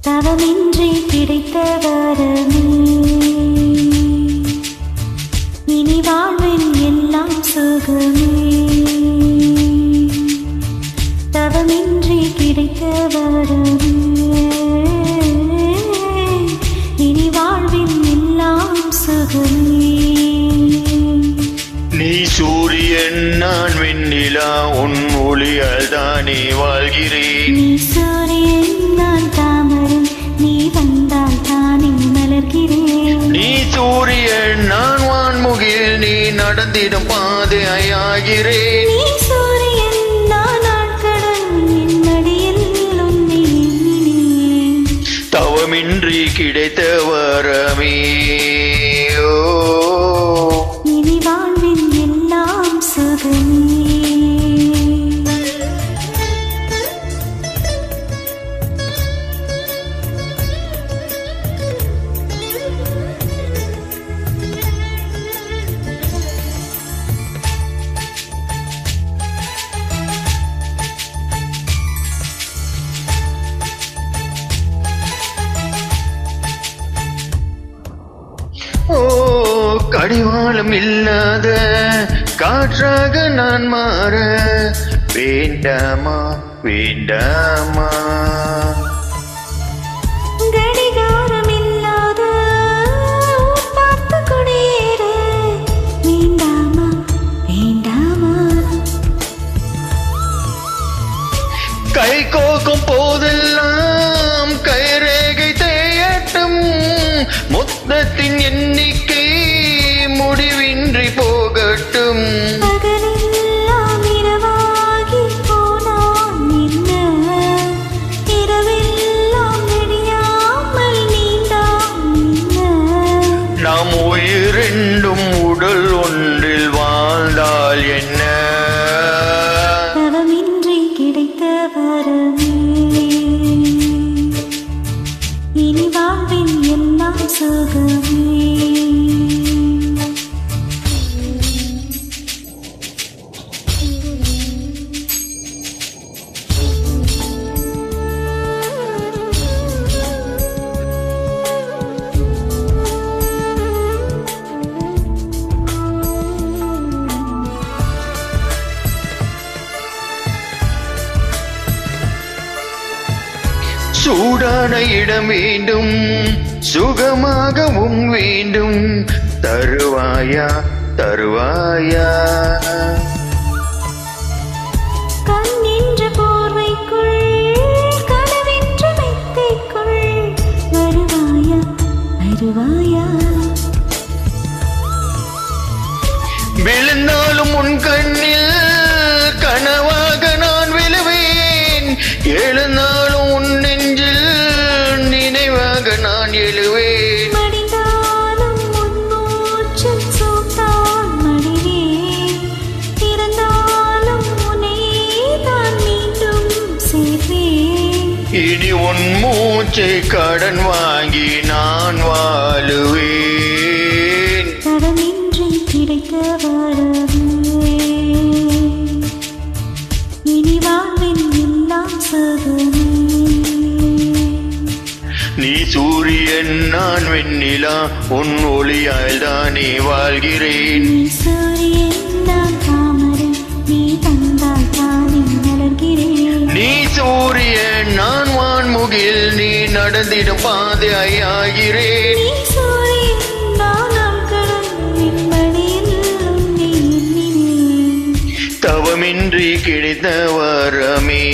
தவமின்றி கிடைத்த வரமே இனி வாழ்வின் எல்லாம் சுகமே. தவமின்றி கிடைத்த வரமே இனி வாழ்வின் எல்லாம் சுகமே. நீ சூரியன் நான் வெண்ணிலா உன் ஒளியால் தானே வாழ்கிறேன். நீ சூரியன் நான் தாமரை நீ வந்தால் தானே மலர்கிறேன். நீ சூரியன் நான் வான்முகில் நீ நடந்திடும் பாதையாகிறேன். நீ சூரியன் நான் ஆழ்கடல் என் மடியில் உன்னை எண்ணினேன். தவமின்றி கிடைத்த வரமே இனி வாழ்வின் எல்லாம் சுகமே. கடிவாளம் இல்லாத காற்றாக நான் மாற வேண்டாமா வேண்டாமா. கடிகாரம் இல்லாத பார்த்து குடியேற வேண்டாமா வேண்டாமா. கை கோக்கும் போதெல்லாம் கைரேகை தேயட்டும் மொத்தத்தின் எண்ணிக்கை முடிவின்றி போகட்டும். பகலெல்லாம் இரவாகி போனால் என்ன இரவெல்லாம் விடியாமல் நீண்டாம் என்ன. நாம் உயிரெண்டும் உடல் ஒன்றில் வாழ்ந்தால் என்ன. தவமின்றி கிடைத்த வரமே இனி வாழ்வின் எல்லாம் சுகமே. சூடான இடம் வேண்டும் சுகமாகவும் வேண்டும் தருவாயா தருவாயா. கண்ணின்ற போர்வைக்குள் கனவென்ற மெத்தைக்குள் வருவாயா வருவாயா. விழுந்தாலும் உன் கண்ணில் கனவாக நான் விழுவேன். எழுந்தாலும் உன் நெஞ்சில் நினைவாக நான் எழுவேன். மடிந்தாலும் உன் மூச்சில் சூட்டால் மடிவேன். இறந்தாலும் உன்னை தான் மீண்டும் சேர்வேன். இனி உன் மூச்சை கடன் வாங்கி நான் வாழுவேன். தடமின்றி கிடைத்த வரமே இனி வாழ்வின் எல்லாம் சுகமே. நீ சூரியன் நான் வெண்ணிலா உன் ஒளியால் தானே வாழ்கிறேன். நீ சூரியன் நான் தாமரை நீ தந்தால் தானே மலர்கிறேன். நீ சூரியன் நான் வான்முகில் நீ நடந்திடும் பாதையாகிறேன். நீ சூரியன் நான் ஆழ்கடல் என் மடியில் உன்னை எண்ணினேன். தவமின்றி கிடைத்த வரமே